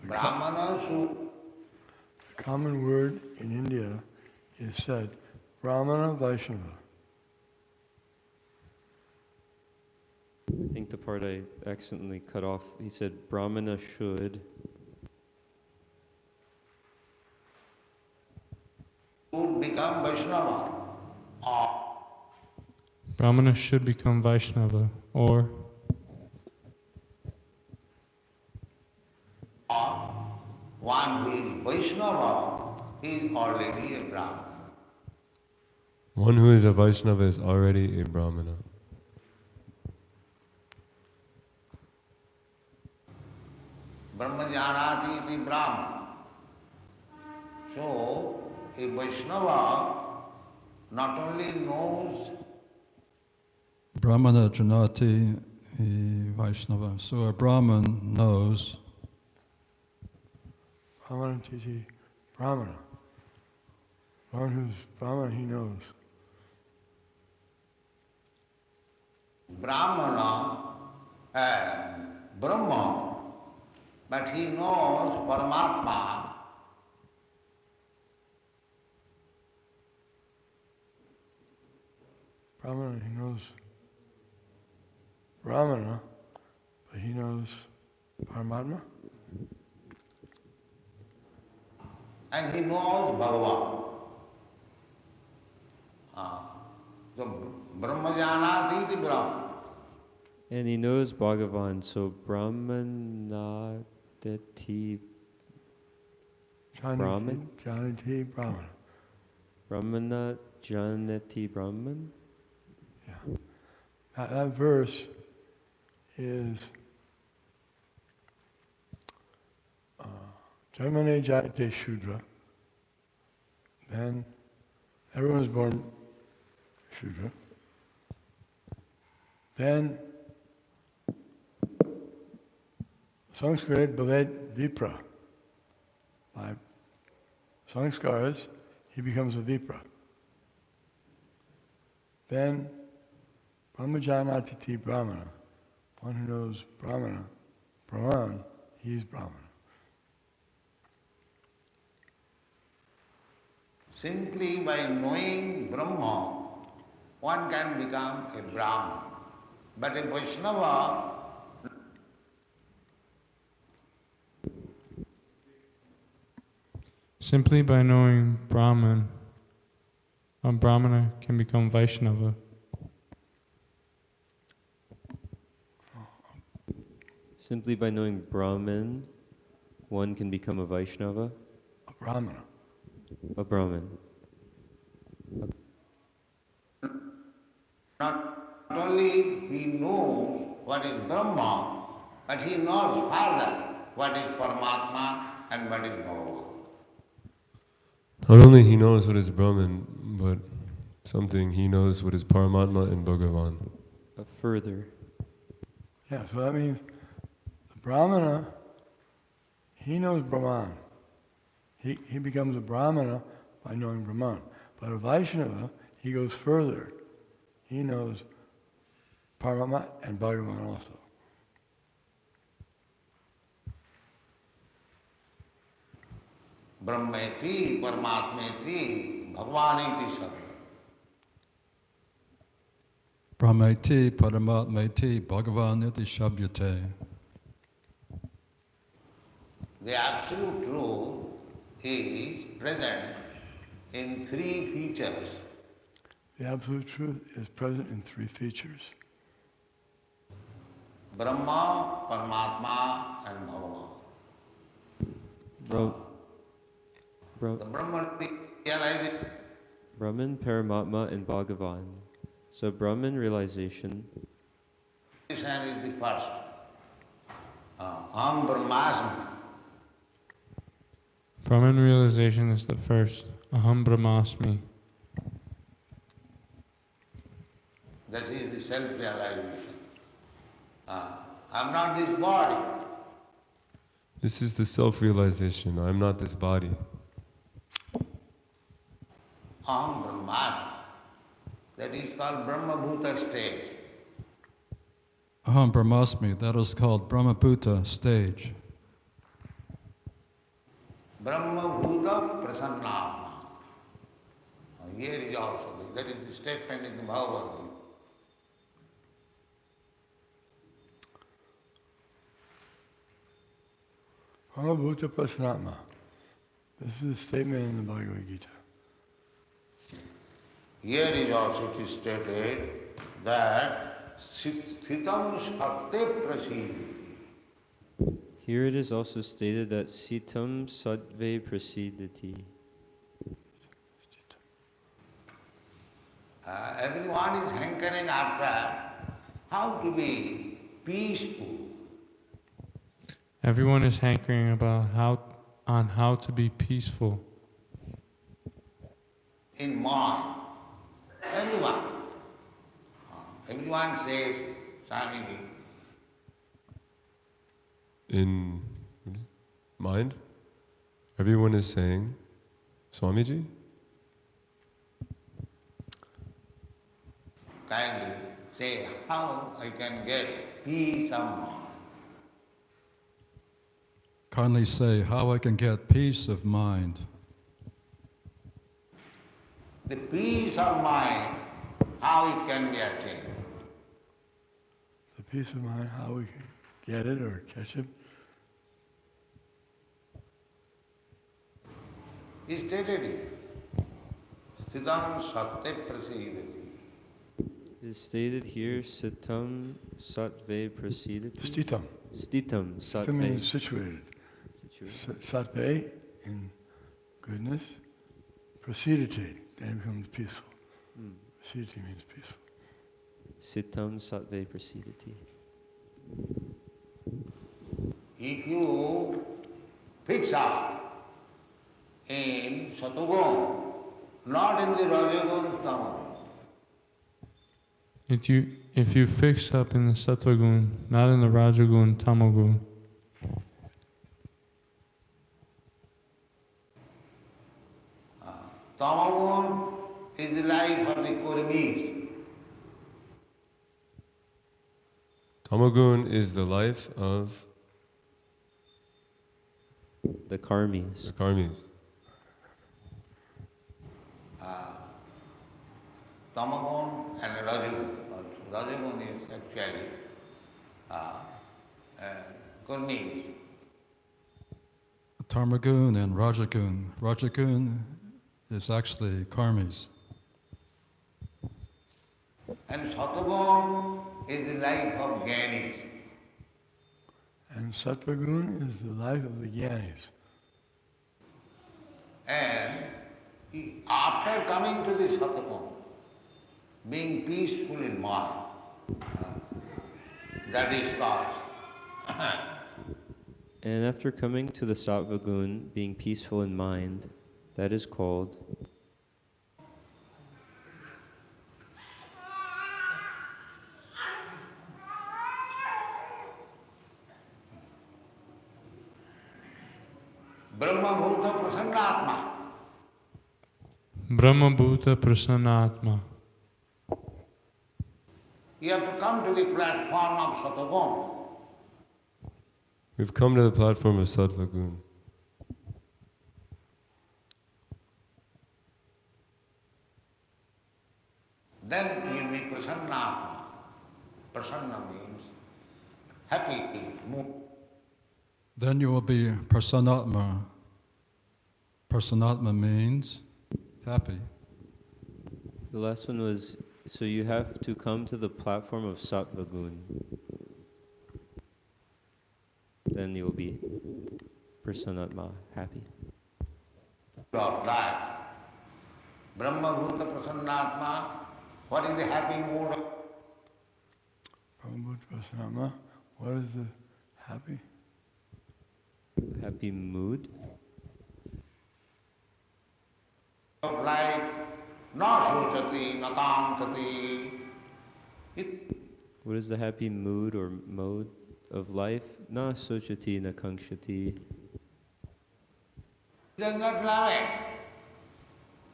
Brahmana Su. The common word in India is said, Brahmana Vaishnava. I think the part I accidentally cut off, he said Brahmana should. Should become Vaishnava. Or Brahmana should become Vaishnava, or one who is Vaishnava is already a Brahmana. One who is a Vaishnava is already a Brahmana. Brahmajanati iti Brahmana. So, a Vaishnava not only knows Brahmana Janati Vaishnava. So a Brahman knows. Brahmana Titi, Brahmana. One who's Brahmana, he knows. Brahmana and Brahma, but he knows Paramatma. Brahmana, he knows Brahmana, but he knows Paramatma. And he knows Bhagavan. So Brahmajanati iti Brahma. And he knows Bhagavan, so Brahmanadati Brahman? Janati Brahmana. Brahmana Janati Brahman? Yeah. That verse is Janmane Jayate Shudra. Then everyone is born Shudra. Then Sanskrit Bhaved Vipra. By Sanskaras, he becomes a Vipra. Then Brahmajanatiti Brahmana. One who knows Brahmana, Brahman, he's Brahmana. Simply by knowing Brahma, one can become a Brahman. But a Vaishnava, simply by knowing Brahman, a Brahmana can become Vaishnava. Simply by knowing Brahman, one can become a Vaishnava, A Brahmana. a Brahman. not only he knows what is Brahma, but he knows further what is Paramatma and what is Bhagavan. Not only he knows what is Brahman, but something he knows what is Paramatma and Bhagavan. Further. Yeah, so that means the Brahmana, he knows Brahman. He becomes a Brahmana by knowing Brahman. But a Vaishnava, he goes further. He knows Paramatma and Bhagavan also. Brahmeti, Paramatmeti, Bhagavaniti Sabha. Brahmeti Paramatmeti Bhagavaniti Shabdyate. The absolute truth is present in three features. The absolute truth is present in three features. Brahma, Paramatma and Bhagavan. The Brahman realization. Brahman, Paramatma, and Bhagavan. So Brahman realization Is the first. Aham Brahmasmi. Brahman realization is the first. Aham Brahmasmi. That is the self-realization. I'm not this body. This is the self-realization. I'm not this body. Aham Brahmasmi. That is called Brahma-bhuta state. Aham Brahmasmi, that is called Brahmabhuta stage. Brahma Bhuta Prasannatma. Here is also, that is the statement in the Bhagavad Gita. Brahma-bhuta prasannatma. This is the statement in the Bhagavad Gita. Here is also it is stated that Sthitam Satte Prasiditi. Here it is also stated that Sitam Sattve Prasidati. Everyone is hankering after how to be peaceful. Everyone is hankering about how to be peaceful In mind. Everyone. Everyone says, Swamiji. In mind, everyone is saying, Swamiji, Kindly say how I can get peace of mind. Kindly say how I can get peace of mind. The peace of mind, how it can be attained. The peace of mind, how we can get it or catch it. Is stated here. Sthitam satte prasidati. It is stated here, Sitam Sattve Prasidati. Stitam. Stitam Stitam means Sattve. situated. Situated. Sattve in goodness. Prasidati, then it becomes peaceful. Prasidati means peaceful. Sitam Sattve Prasidati. If you fix up in Satagun, not in the Rajagun Tamagun, If you fix up in the Sattvagun, not in the Rajagun, Tamagun, Tamagun is the life of the Kurmis. Tamagun is the life of The Karmis. the karmis. Tamagun and Rajagun. Rajagun is actually Kurmis. Tarmagun and Rajagun. Rajagun is actually karmis. And Satagun is the life of Gyanis. And Sattvagun is the life of the Jnanis. And after coming to the Satagun, being peaceful in mind, that is called And after coming to the Sattvagun, being peaceful in mind, that is called Brahma Bhuta Prasannatma. Brahma Bhuta Prasannatma. You have to come to the platform of Satagun. We've come to the platform of Sattvagun. Then you will be Prasannatma. Prasanna means happy mood. Then you will be Prasannatma. Prasannatma means happy. the last one was, so you have to come to the platform of Sattvagun. Then you will be Prasannatma, happy. Of life. Brahma Bhuta Prasannatma. What is the happy mood? Brahma-bhuta prasannatma. What is the happy? Happy mood. Of life, na sochati, na kankati. What is the happy mood or mode of life? Na sochati, na kankshati. He does not love it.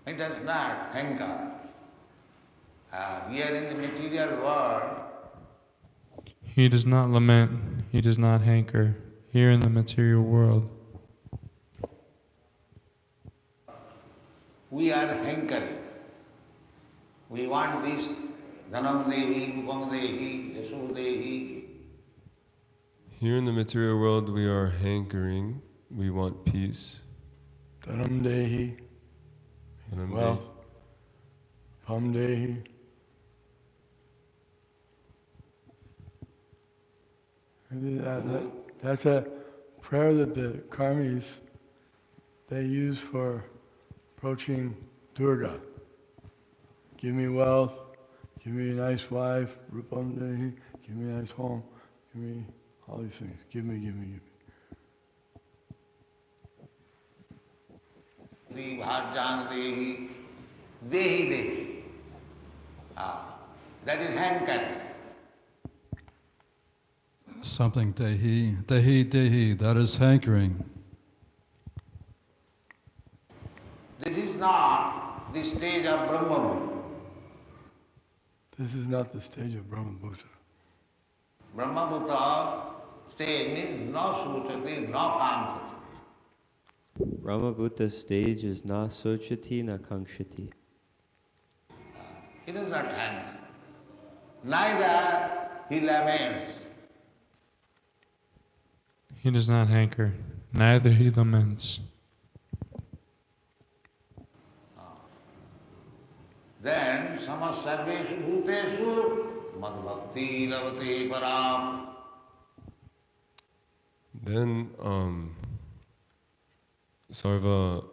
He does not hanker. Here in the material world, He does not lament, he does not hanker. Here in the material world, we are hankering. We want this dhanam dehi, rupam dehi, yaso dehi. Here in the material world, we are hankering. We want peace. Dhanam dehi, Dhanam wealth, pam dehi. That's a prayer that the karmis, they use for approaching Durga. Give me wealth, give me a nice wife, rupam dehi, give me a nice home, give me all these things. Give me, give me, give me. The bhajjan dehi, dehi dehi. That is hankering. Something dehi, dehi, dehi, that is hankering. This is not the stage of Brahma. This is not the stage of Brahma-bhuta. Brahma-bhuta stage means no suchati, no kamkati. Brahma-bhuta stage is na sochati na kankshati. He does not hanker. Neither he laments. He does not hanker, neither he laments. Then samas sarveshu bhuteshu mad bhakti lavate param. Then, sarva,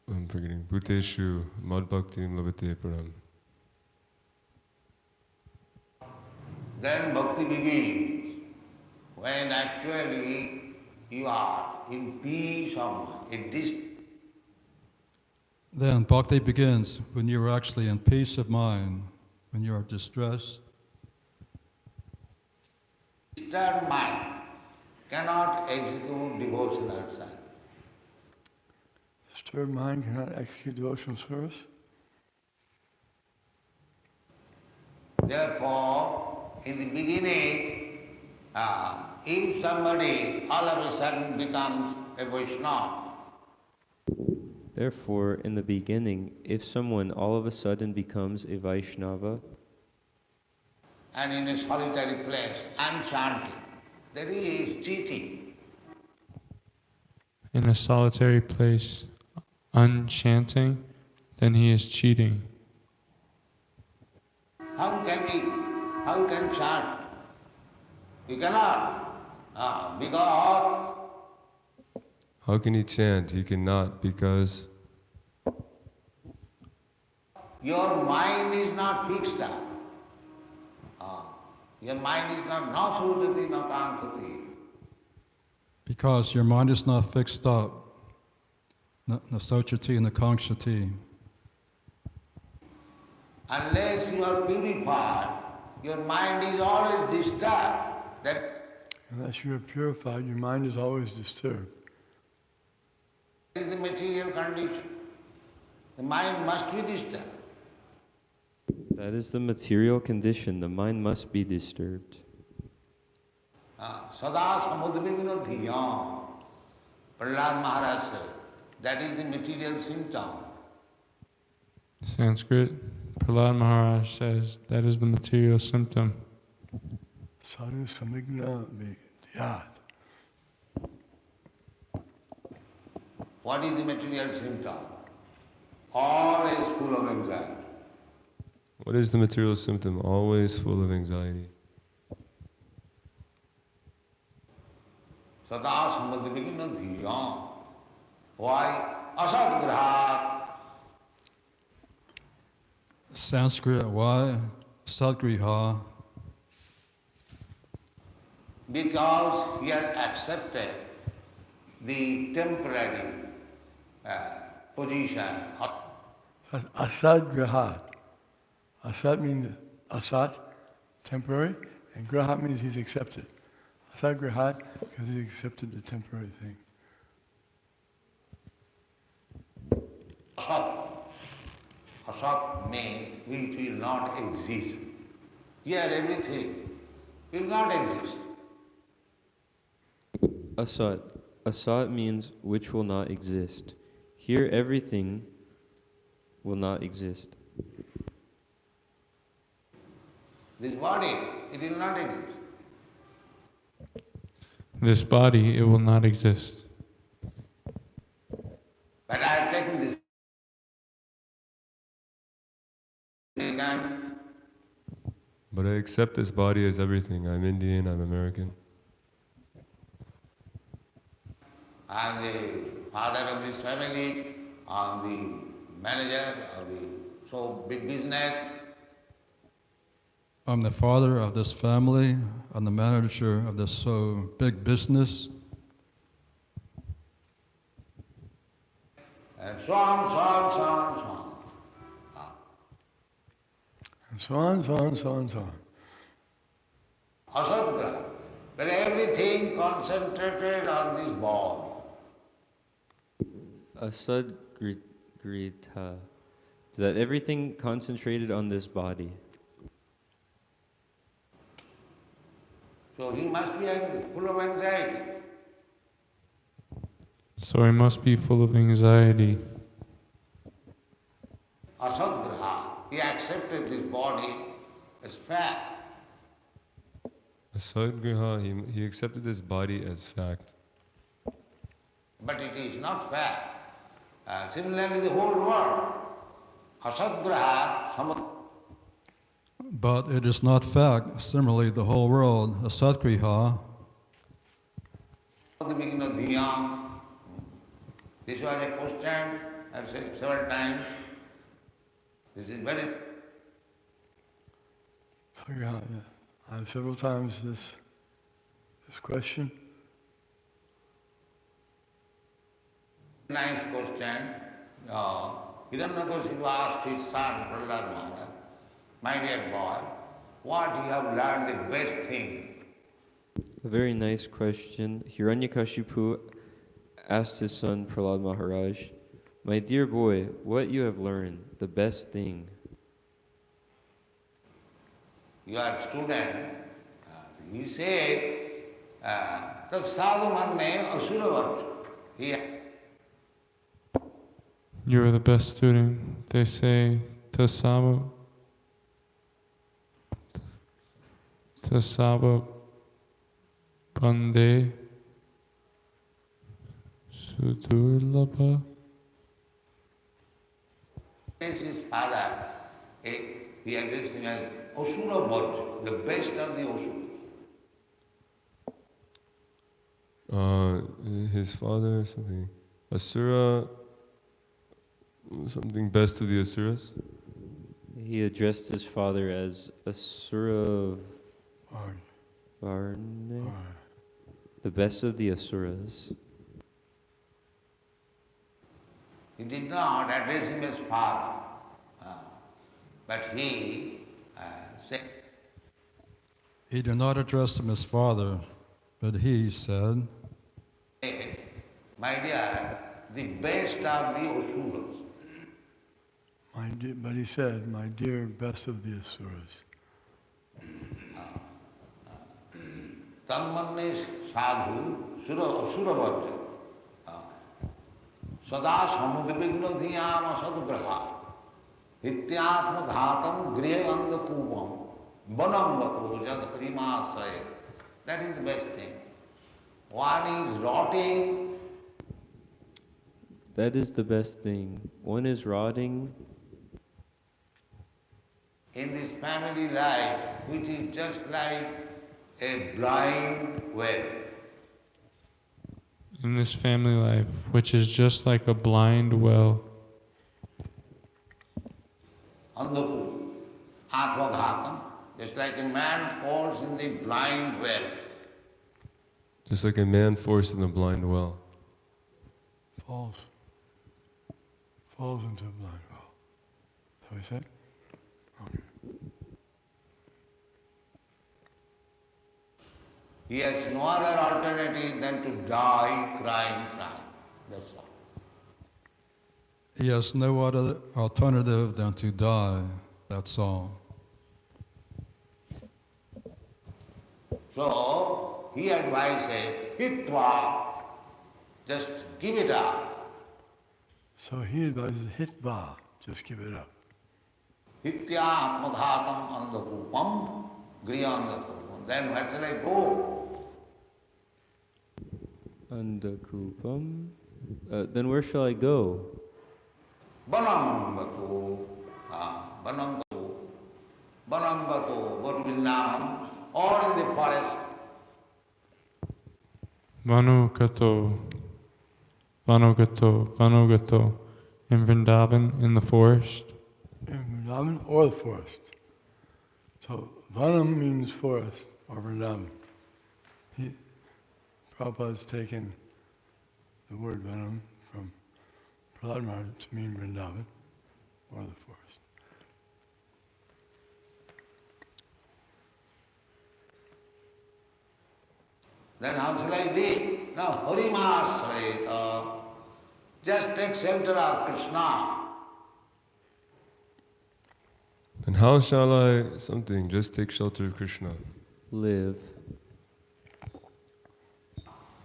I'm forgetting, bhuteshu mad bhakti labhate param. Then bhakti begins when actually you are in peace of mind, Then bhakti begins when you are actually in peace of mind, when you are distressed. disturbed mind cannot execute devotional service. Disturbed mind cannot execute devotional service. Therefore, in the beginning, if somebody all of a sudden becomes a Vaishnava, Therefore, in the beginning, if someone all of a sudden becomes a Vaishnava and in a solitary place and chanting, there is cheating. In a solitary place, unchanting, then he is cheating. How can chant? You cannot, because How can he chant? He cannot because your mind is not fixed up. Your mind is not no sutati, no kankati. Because your mind is not fixed up, na sochati and the kankshati. Unless you are purified, your mind is always disturbed. Unless you are purified, your mind is always disturbed. That is the material condition. The mind must be disturbed. That is the material condition. The mind must be disturbed. Sada samudvigna dhiyam. Prahlad Maharaj said, that is the material symptom. Sanskrit, Prahlad Maharaj says that is the material symptom. Sadhu samigna dhyat. What is the material symptom? Always full of anxiety. what is the material symptom? Always full of anxiety. Sada samudvigna dhiyam. Why? Asadgrahat. Sanskrit, why? Sadgriha. Because he has accepted the temporary position of Asad grahat. Asad means asat, temporary, and grahat means he's accepted. Asad grahat because he accepted the temporary thing. asat. Asat means which will not exist. Here everything will not exist. Asat. Asat means which will not exist. Here everything will not exist. This body, it will not exist. This body, it will not exist. But I have taken this. And But I accept this body as everything. I'm Indian, I'm American. I'm the father of this family, I'm the manager of the so big business. I'm the father of this family. I'm the manager of this so big business. And so on, so on, so on, so on. And so on, so on, so on, so on. Asadgraha. But everything concentrated on this ball. Asadgrita. That everything concentrated on this body. So he must be full of anxiety. So he must be full of anxiety. Asadgraha. He accepted this body as fact. Asadgriha, he accepted this body as fact. But it is not fact. Similarly, the whole world. Asadgraha. But it is not fact. Similarly, the whole world, asatgriha, At the beginning of Dhyam, this was a question I've said several times. This is very I have several times this question. nice question. Hiranyakashipu asked his son, Prahlad Maharaj, my dear boy, what you have learned the best thing? A very nice question. Hiranyakashipu asked his son Prahlad Maharaj, my dear boy, what you have learned, the best thing. You are student. He said, that sadhu manne asuravat. You are the best student. They say, Tasaba Bande Sudurlabha. His father, he addressed him as asuravat, the best of the asuras. His father, something, Asura, something best of the Asuras. He addressed his father as Asura Varne, the best of the Asuras. He did not address him as father, but he said, he did not address him as father, but he said, my dear, the best of the asuras. But he said, my dear best of the Asuras. Tanmanne sadhu asuravat sada samudvigno dhyam asadgraha hityatma ghatam grihanda kupam vanam vato jad primasraya. That is the best thing. One is rotting. That is the best thing. One is rotting In this family life, which is just like a blind well. In this family life, which is just like a blind well. Andhapu, atvaghatam, just like a man falls in the blind well. Just like a man forced in a blind well. Falls into a blind well. So he said? Okay. He has no other alternative than to die crying. That's all. he has no other alternative than to die. That's all. So, he advises, hitva, just give it up. So he advises hitva, just give it up. Hitya atmaghatam andakupam griyandakupam. Then where shall I go? Andakupam. Then where shall I go? Banangato, Banangato, Banangato, go to Vrindavan, or in the forest. Vanugato, Vanugato, Vanugato, in Vrindavan, in the forest. In Vrindavan or the forest. So Vanam means forest or Vrindavan. Prabhupada's taken the word Vanam from Prahlad Maharaj to mean Vrindavan or the forest. Then how shall I live? Now Harimasrayata, just take shelter of Krishna. And how shall I just take shelter of Krishna? Live.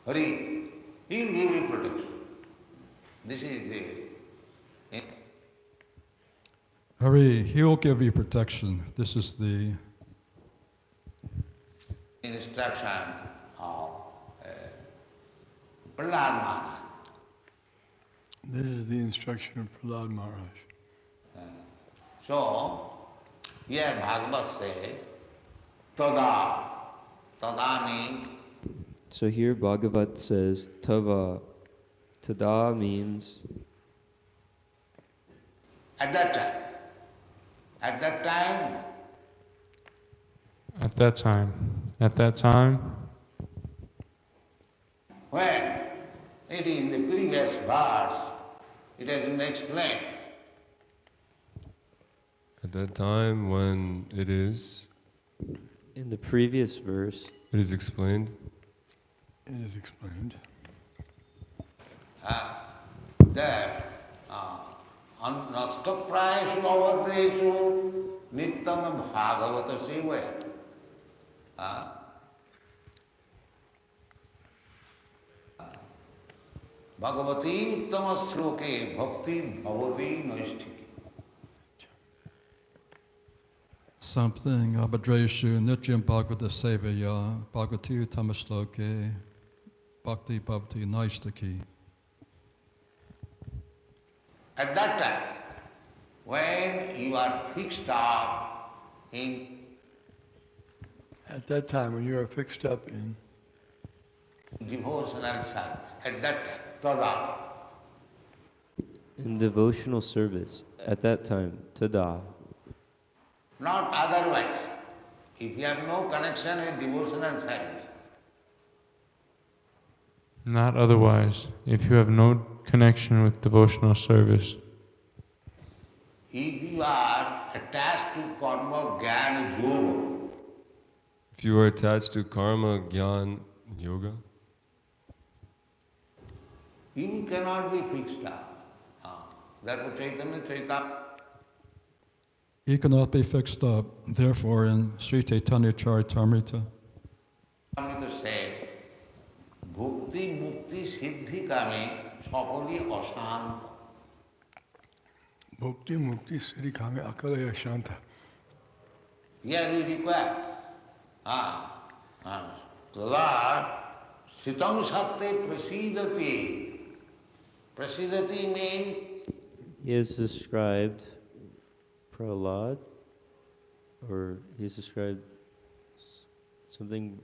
Hari, he will give you protection. This is the Hari, he will give you protection. This is the instruction of Prahlad Maharaj. This is the instruction of Prahlad Maharaj. So, here Bhagavad says, Tada. Tada means So here Bhagavat says, Tava. Tada means at that time. At that time, At that time. At that time, when it is in the previous verse, it has been explained. At that time when it is in the previous verse. It is explained. It is explained. That nastaprayeshu avadreshu nityam bhagavata sevaya. Bhagavati uttama shloke bhakti bhavati naisthiki. something abhadreshu nityam bhagavata sevaya bhagavati tamashloke bhakti bhavati naistaki. At that time, when you are fixed up in At that time, when you are fixed up in devotional service, at that time, tada. In devotional service. At that time. Tada. Not otherwise. If you have no connection with devotional service, not otherwise, if you have no connection with devotional service. if you are attached to karma, jnana, yoga, If you are attached to karma, gyan, yoga, you cannot be fixed up. Therefore Chaitanya Chaitanya He cannot be fixed up. Therefore, in Sri Chaitanya Charitamrita, said, Bhukti Mukti Siddhi Kame Sakali Asanta. Bhukti Mukti Siddhi Kame Akalaya Shanta. Here we require Tada Sitam Satte Prasidati. Prasidati means He has described Prahlad, or he's described something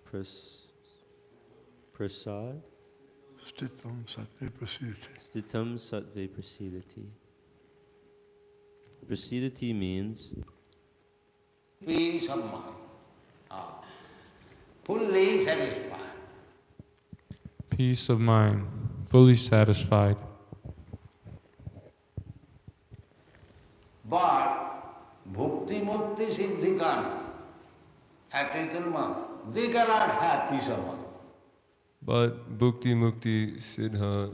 prasad? Stitam Sattve Prasidati. Stitam sattve prasidati. Prasidati means peace of mind, fully satisfied. Peace of mind, fully satisfied. But Bhukti Mukti Siddhikana, at Chaitanya, they cannot have peace of mind. but bhukti, mukti, siddha,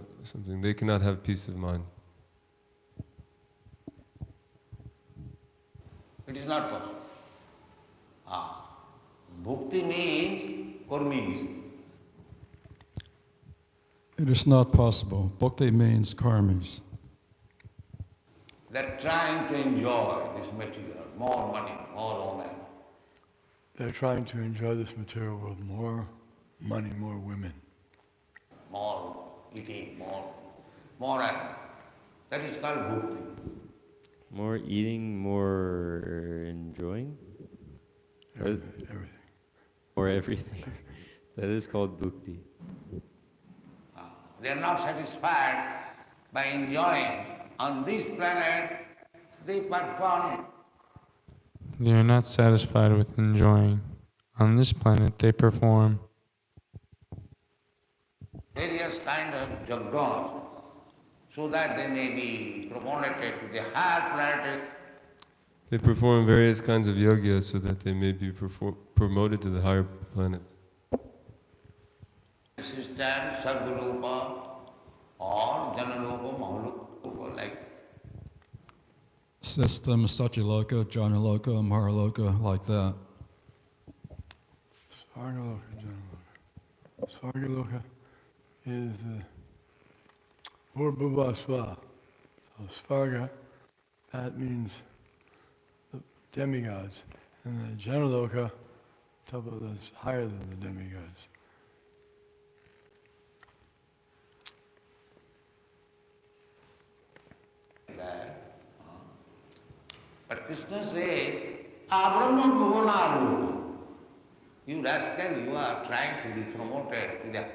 they cannot have peace of mind. It is not possible. Bhukti means kurmis. It is not possible. Bhakti means karmis. They're trying to enjoy this material, more money, more women. They're trying to enjoy this material world, more money, more women. More eating, more and that is called bhukti. More eating, more enjoying? Everything. Or everything. That is called bhukti. They are not satisfied by enjoying on this planet. They perform They are not satisfied with enjoying. On this planet, they perform various kinds of yajnas so that they may be promoted to the higher planet. They perform various kinds of yogas so that they may be promoted to the higher planets. System, Sargaloka or Janaloka, Mahaloka, like System, Satyaloka, Janaloka, Maharaloka, like that. Svargaloka, Janaloka. Svargaloka is Bhubha Swa. So Svarga, that means the demigods. And the Janaloka, that's higher than the demigods. that. But Krishna says, Abrahma Bhuvanalu. You rascal, you are trying to be promoted to the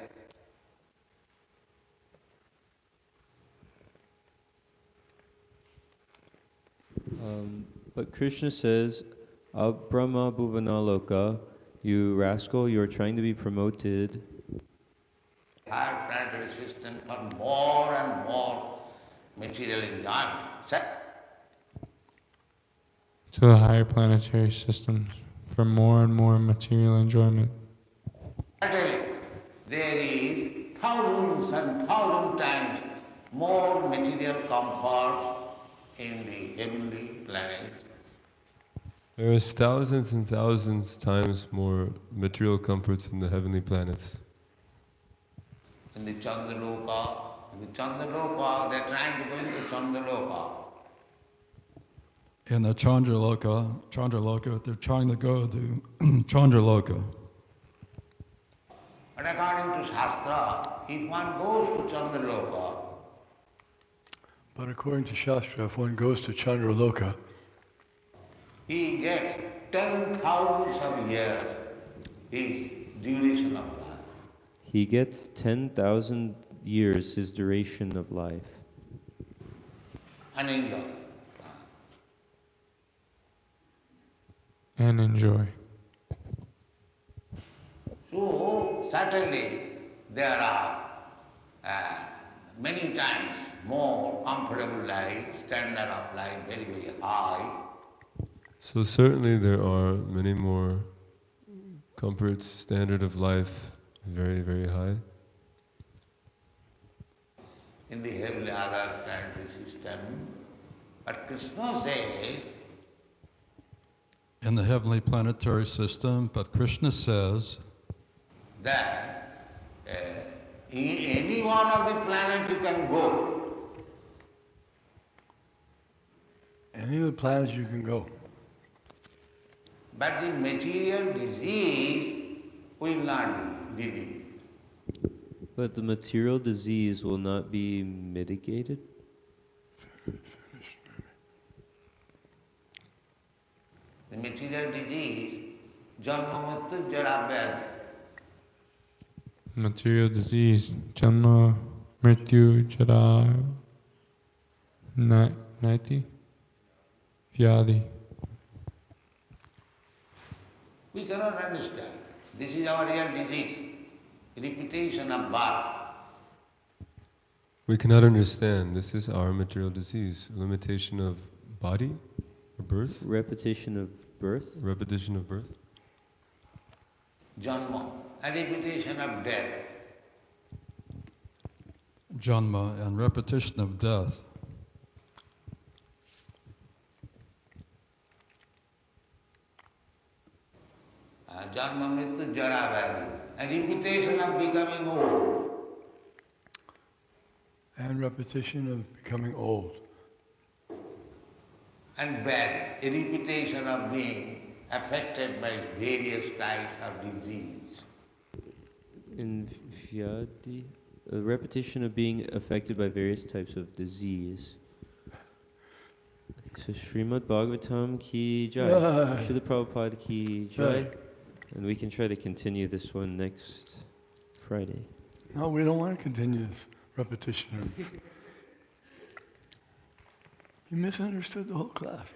But Krishna says, Brahma Bhuvanaloka, you rascal, you are trying to be promoted higher planetary system for more and more material enjoyment. to the higher planetary systems for more and more material enjoyment. There is thousands and thousands times more material comforts in the heavenly planets. There is thousands and thousands times more material comforts in the heavenly planets. In the Chandaloka, they are trying to go into Chandaloka. In the Chandraloka, they're trying to go to Chandraloka. But according to Shastra, if one goes to Chandaloka, But according to Shastra, if one goes to Chandraloka, he gets 10,000 of years his duration of life. He gets 10,000 years his duration of life. And enjoy. And enjoy. So, certainly, there are many times more comfortable life, standard of life very, very high. So certainly there are many more comforts, standard of life very, very high. In the heavenly other planetary system. But Krishna says, In the heavenly planetary system, but Krishna says that in any one of the planets you can go. any of the planets you can go. But the material disease will not be relieved. But the material disease will not be mitigated? The material disease, janma mrityu jara vyadhi. Material disease, janma, mrityu, jara, naiti, vyadi. We cannot understand. This is our real disease, repetition of birth. We cannot understand. This is our material disease. Limitation of body or birth? Repetition of birth? Repetition of birth? Janma, and repetition of death. Janma and repetition of death. Janma mrityu jara vyadhi, and repetition of becoming old. And repetition of becoming old. And bad, a reputation of being affected by various types of disease. In Vyadi, a repetition of being affected by various types of disease. So Srimad Bhagavatam ki jai, Srila Prabhupada ki jai, and we can try to continue this one next Friday. No, we don't want to continue this repetition. You misunderstood the whole class.